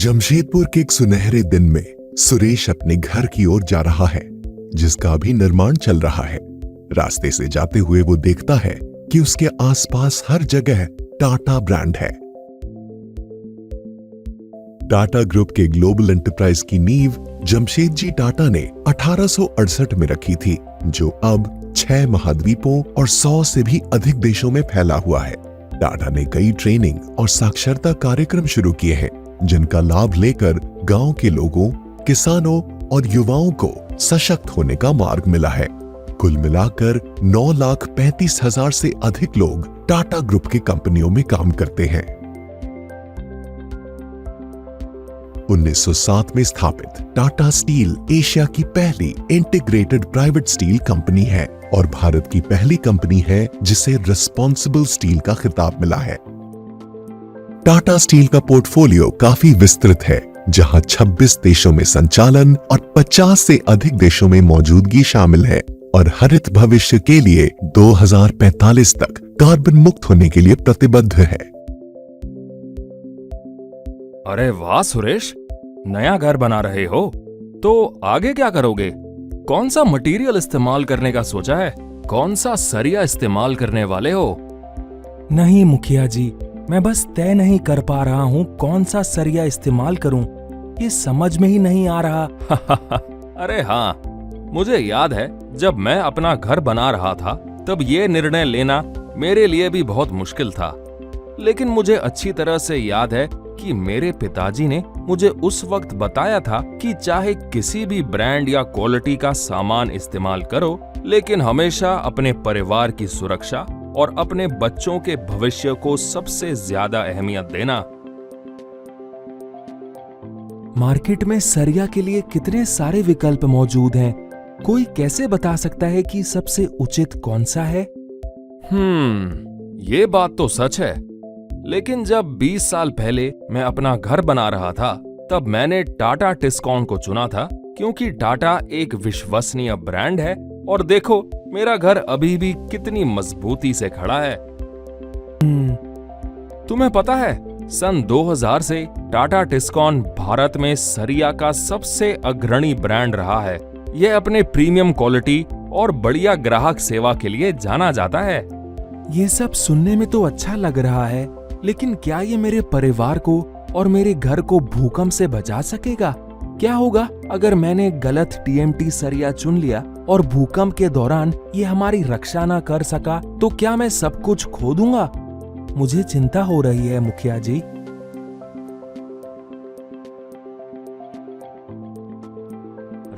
जमशेदपुर के एक सुनहरे दिन में सुरेश अपने घर की ओर जा रहा है, जिसका अभी निर्माण चल रहा है। रास्ते से जाते हुए वो देखता है कि उसके आसपास हर जगह टाटा ब्रांड है। टाटा ग्रुप के ग्लोबल एंटरप्राइज की नींव जमशेदजी टाटा ने 1868 में रखी थी, जो अब 6 महाद्वीपों और 100 से भी अधिक देशों में फैला हुआ है। टाटा ने कई ट्रेनिंग और साक्षरता कार्यक्रम शुरू किए हैं, जिनका लाभ लेकर गांव के लोगों, किसानों और युवाओं को सशक्त होने का मार्ग मिला है। कुल मिलाकर 9,35,000 से अधिक लोग टाटा ग्रुप की कंपनियों में काम करते हैं। 1907 में स्थापित टाटा स्टील एशिया की पहली इंटीग्रेटेड प्राइवेट स्टील कंपनी है और भारत की पहली कंपनी है जिसे रिस्पॉन्सिबल स्टील का खिताब मिला है। टाटा स्टील का पोर्टफोलियो काफी विस्तृत है, जहां 26 देशों में संचालन और 50 से अधिक देशों में मौजूदगी शामिल है और हरित भविष्य के लिए 2045 तक कार्बन मुक्त होने के लिए प्रतिबद्ध है। अरे वाह सुरेश, नया घर बना रहे हो तो आगे क्या करोगे? कौन सा मटेरियल इस्तेमाल करने का सोचा है? कौन सा सरिया इस्तेमाल करने वाले हो? नहीं मुखिया जी, मैं बस तय नहीं कर पा रहा हूँ कौन सा सरिया इस्तेमाल करूँ। ये समझ में ही नहीं आ रहा। अरे हाँ, मुझे याद है जब मैं अपना घर बना रहा था तब ये निर्णय लेना मेरे लिए भी बहुत मुश्किल था। लेकिन मुझे अच्छी तरह से याद है कि मेरे पिताजी ने मुझे उस वक्त बताया था कि चाहे किसी भी ब्रांड या क्वालिटी का सामान इस्तेमाल करो, लेकिन हमेशा अपने परिवार की सुरक्षा और अपने बच्चों के भविष्य को सबसे ज्यादा अहमियत देना। मार्केट में सरिया के लिए कितने सारे विकल्प मौजूद हैं। कोई कैसे बता सकता है कि सबसे उचित कौन सा है? ये बात तो सच है। लेकिन जब 20 साल पहले मैं अपना घर बना रहा था, तब मैंने टाटा टिस्कॉन को चुना था, क्योंकि टाटा एक विश्वसनीय ब्रांड है और देखो मेरा घर अभी भी कितनी मजबूती से खड़ा है। तुम्हें पता है, सन 2000 से टाटा टिस्कॉन भारत में सरिया का सबसे अग्रणी ब्रांड रहा है। यह अपने प्रीमियम क्वालिटी और बढ़िया ग्राहक सेवा के लिए जाना जाता है। ये सब सुनने में तो अच्छा लग रहा है, लेकिन क्या ये मेरे परिवार को और मेरे घर को भूकंप से बचा सकेगा? क्या होगा अगर मैंने गलत टीएमटी सरिया चुन लिया और भूकंप के दौरान ये हमारी रक्षा ना कर सका तो क्या मैं सब कुछ खो दूंगा? मुझे चिंता हो रही है मुखिया जी।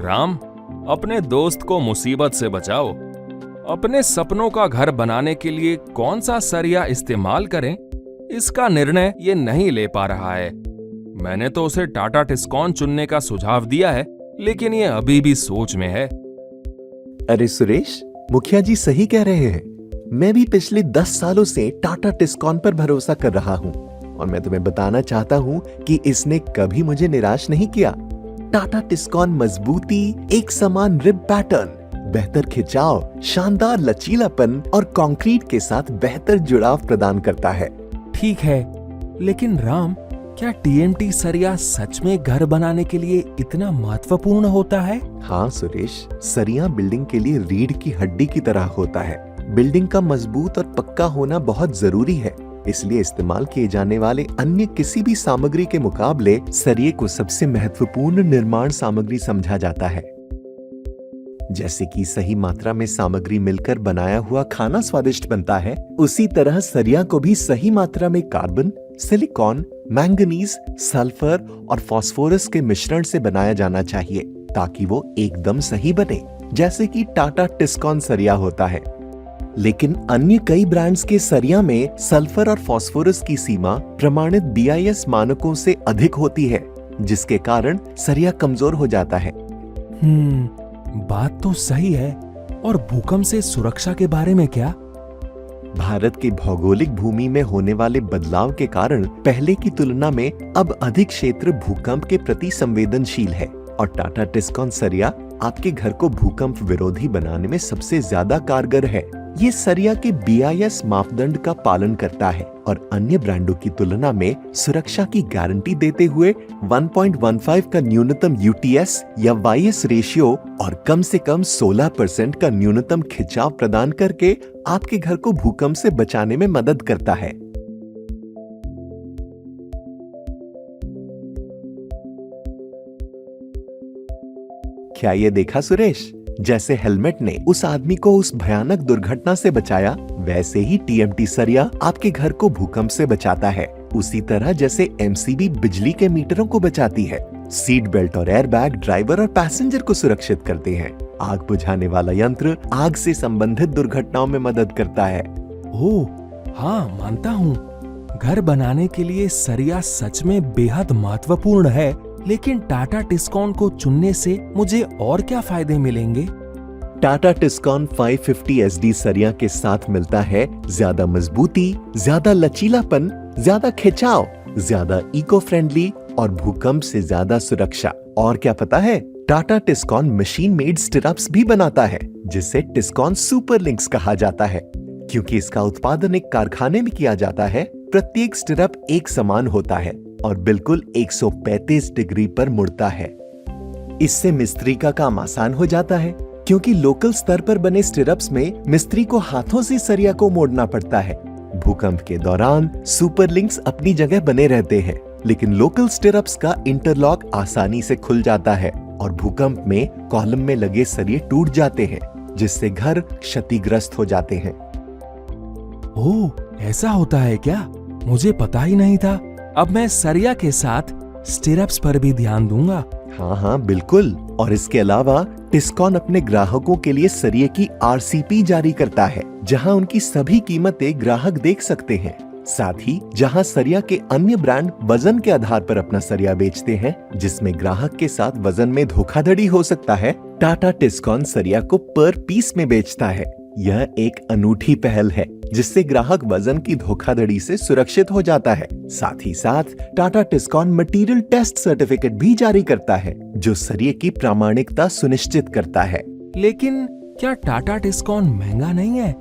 राम, अपने दोस्त को मुसीबत से बचाओ। अपने सपनों का घर बनाने के लिए कौन सा सरिया इस्तेमाल करें, इसका निर्णय ये नहीं ले पा रहा है। मैंने तो उसे टाटा टिस्कॉन चुनने का सुझाव दिया है, लेकिन ये अभी भी सोच में है। अरे सुरेश, मुखिया जी सही कह रहे हैं। मैं भी पिछले 10 सालों से टाटा टिस्कॉन पर भरोसा कर रहा हूँ और मैं तुम्हें बताना चाहता हूँ कि इसने कभी मुझे निराश नहीं किया। टाटा टिस्कॉन मजबूती, एक समान रिब पैटर्न, बेहतर खिंचाव, शानदार लचीलापन और कंक्रीट के साथ बेहतर जुड़ाव प्रदान करता है। ठीक है, लेकिन राम, क्या टीएमटी सरिया सच में घर बनाने के लिए इतना महत्वपूर्ण होता है? हाँ सुरेश, सरिया बिल्डिंग के लिए रीढ़ की हड्डी की तरह होता है। बिल्डिंग का मजबूत और पक्का होना बहुत जरूरी है, इसलिए इस्तेमाल किए जाने वाले अन्य किसी भी सामग्री के मुकाबले सरिये को सबसे महत्वपूर्ण निर्माण सामग्री समझा जाता है। जैसे कि सही मात्रा में सामग्री मिलकर बनाया हुआ खाना स्वादिष्ट बनता है, उसी तरह सरिया को भी सही मात्रा में कार्बन, सिलिकॉन, मैंगनीज, सल्फर और फास्फोरस के मिश्रण से बनाया जाना चाहिए ताकि वो एकदम सही बने, जैसे कि टाटा टिस्कॉन सरिया होता है। लेकिन अन्य कई ब्रांड्स के सरिया में सल्फर और फास्फोरस की सीमा प्रमाणित BIS मानकों से अधिक होती है, जिसके कारण सरिया कमजोर हो जाता है। बात तो सही है। और भूकंप से सुरक्षा के बारे में क्या? भारत की भौगोलिक भूमि में होने वाले बदलाव के कारण पहले की तुलना में अब अधिक क्षेत्र भूकंप के प्रति संवेदनशील है और टाटा टिस्कॉन सरिया आपके घर को भूकंप विरोधी बनाने में सबसे ज्यादा कारगर है। ये सरिया के BIS मापदंड का पालन करता है और अन्य ब्रांडों की तुलना में सुरक्षा की गारंटी देते हुए 1.15 का न्यूनतम UTS या YS रेशियो और कम से कम 16% का न्यूनतम खिंचाव प्रदान करके आपके घर को भूकंप से बचाने में मदद करता है। क्या ये देखा सुरेश? जैसे हेलमेट ने उस आदमी को उस भयानक दुर्घटना से बचाया, वैसे ही TMT सरिया आपके घर को भूकंप से बचाता है। उसी तरह जैसे MCB बिजली के मीटरों को बचाती है, सीट बेल्ट और एयरबैग ड्राइवर और पैसेंजर को सुरक्षित करते हैं। आग बुझाने वाला यंत्र आग से संबंधित दुर्घटनाओं में मदद करता है। ओह, हाँ मानता हूँ। घर बनाने के लिए सरिया सच में बेहद महत्वपूर्ण है, लेकिन टाटा टिस्कॉन को चुनने से मुझे और क्या फायदे मिलेंगे? टाटा टिस्कॉन 550 SD सरिया के साथ मिलता है ज्यादा मजबूती, ज्यादा लचीलापन, ज्यादा खिंचाव, ज्यादा इको फ्रेंडली और भूकंप से ज्यादा सुरक्षा। और क्या पता है, टाटा टिस्कॉन मशीन मेड स्टिरअप्स भी बनाता है, जिसे टिस्कॉन सुपर लिंक्स कहा जाता है। क्योंकि इसका उत्पादन एक कारखाने में किया जाता है, प्रत्येक स्टिरअप एक समान होता है और बिल्कुल 135 डिग्री पर मुड़ता है। इससे मिस्त्री का काम आसान हो जाता है, क्योंकि लोकल स्तर पर बने स्टिरअप्स में मिस्त्री को हाथों से सरिया को मोड़ना पड़ता है। भूकंप के दौरान सुपर लिंक्स अपनी जगह बने रहते हैं, लेकिन लोकल स्टिरअप्स का इंटरलॉक आसानी से खुल जाता है और भूकंप में कॉलम में लगे सरिये टूट जाते हैं, जिससे घर क्षतिग्रस्त हो जाते हैं। ओह, ऐसा होता है क्या? मुझे पता ही नहीं था। अब मैं सरिया के साथ स्टिरअप्स पर भी ध्यान दूंगा। हाँ बिल्कुल। और इसके अलावा टिस्कॉन अपने ग्राहकों के लिए सरिये की RCP जारी करता है, जहां उनकी सभी कीमतें ग्राहक देख सकते हैं। साथ ही जहां सरिया के अन्य ब्रांड वजन के आधार पर अपना सरिया बेचते हैं, जिसमें ग्राहक के साथ वजन में धोखाधड़ी हो सकता है, टाटा टिस्कॉन सरिया को पर पीस में बेचता है। यह एक अनूठी पहल है, जिससे ग्राहक वजन की धोखाधड़ी से सुरक्षित हो जाता है। साथ ही साथ Tata Tiscon material test certificate भी जारी करता है, जो सरिये की प्रामाणिकता सुनिश्चित करता है। लेकिन क्या टाटा टिस्कॉन महंगा नहीं है?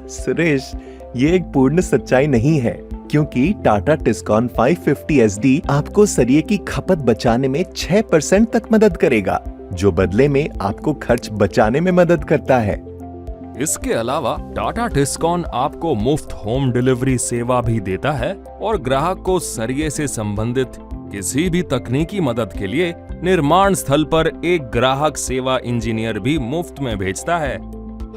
सुरेश, ये एक पूर्ण सच्चाई नहीं है, क्योंकि टाटा टिस्कॉन 550 SD आपको सरिये की खपत बचाने में 6% तक मदद करेगा, जो बदले में आपको खर्च बचाने में मदद करता है। इसके अलावा टाटा टिस्कॉन आपको मुफ्त होम डिलीवरी सेवा भी देता है और ग्राहक को सरिये से संबंधित किसी भी तकनीकी मदद के लिए निर्माण स्थल पर एक ग्राहक सेवा इंजीनियर भी मुफ्त में भेजता है।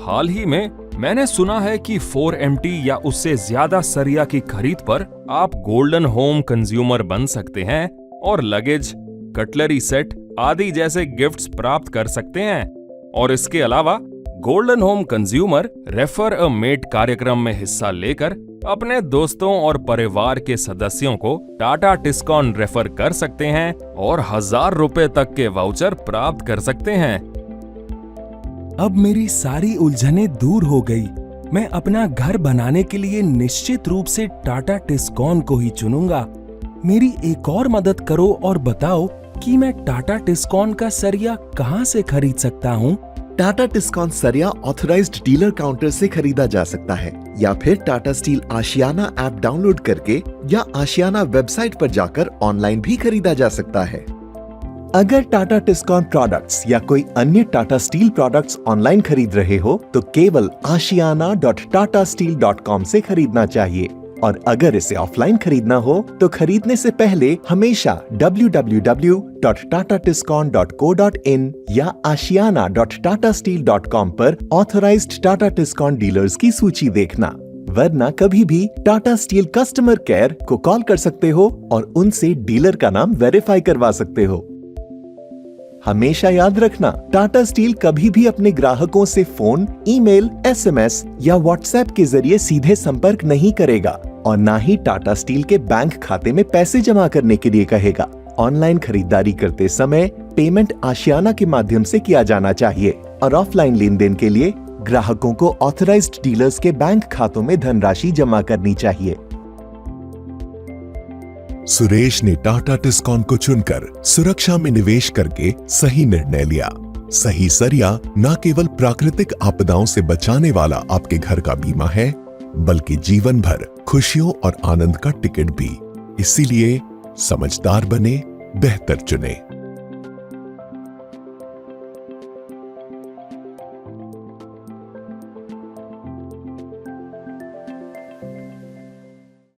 हाल ही में मैंने सुना है कि 4MT या उससे ज्यादा सरिया की खरीद पर आप गोल्डन होम कंज्यूमर बन सकते हैं और लगेज, कटलरी सेट आदि जैसे गिफ्ट्स प्राप्त कर सकते हैं। और इसके अलावा golden home consumer refer a mate कार्यक्रम में हिस्सा लेकर अपने दोस्तों और परिवार के सदस्यों को टाटा टिस्कॉन रेफर कर सकते हैं और 1000 रुपए तक के वाउचर प्राप्त कर सकते हैं। अब मेरी सारी उलझनें दूर हो गई। मैं अपना घर बनाने के लिए निश्चित रूप से टाटा टिस्कॉन को ही चुनूंगा। मेरी एक और मदद करो और बताओ कि मैं टाटा टिस्कॉन का सरिया कहां से खरीद सकता हूं? टाटा टिस्कॉन सरिया ऑथराइज्ड डीलर काउंटर से खरीदा जा सकता है, या फिर टाटा स्टील आशियाना ऐप डाउनलोड करके या आशियाना वेबसाइट पर जाकर ऑनलाइन भी खरीदा जा सकता है। अगर टाटा टिस्कॉन प्रोडक्ट्स या कोई अन्य टाटा स्टील प्रोडक्ट्स ऑनलाइन खरीद रहे हो तो केवल ashiana.tatasteel.com से खरीदना चाहिए, और अगर इसे ऑफलाइन खरीदना हो तो खरीदने से पहले हमेशा www.tatatiscon.co.in या ashiana.tatasteel.com पर ऑथराइज्ड टाटा टिस्कॉन डीलर्स की सूची देखना, वरना कभी भी टाटा स्टील कस्टमर केयर को कॉल कर सकते हो और उनसे डीलर का नाम वेरीफाई करवा सकते हो। हमेशा याद रखना, टाटा स्टील कभी भी अपने ग्राहकों से फोन, ईमेल, SMS या व्हाट्सएप के जरिए सीधे संपर्क नहीं करेगा और ना ही टाटा स्टील के बैंक खाते में पैसे जमा करने के लिए कहेगा। ऑनलाइन खरीदारी करते समय पेमेंट आशियाना के माध्यम से किया जाना चाहिए और ऑफलाइन लेन देन के लिए ग्राहकों को ऑथराइज्ड डीलर्स के बैंक खातों में धनराशि जमा करनी चाहिए। सुरेश ने टाटा टिस्कॉन को चुनकर सुरक्षा में निवेश करके सही निर्णय लिया। सही सरिया न केवल प्राकृतिक आपदाओं से बचाने वाला आपके घर का बीमा है, बल्कि जीवन भर खुशियों और आनंद का टिकट भी। इसीलिए समझदार बने, बेहतर चुने।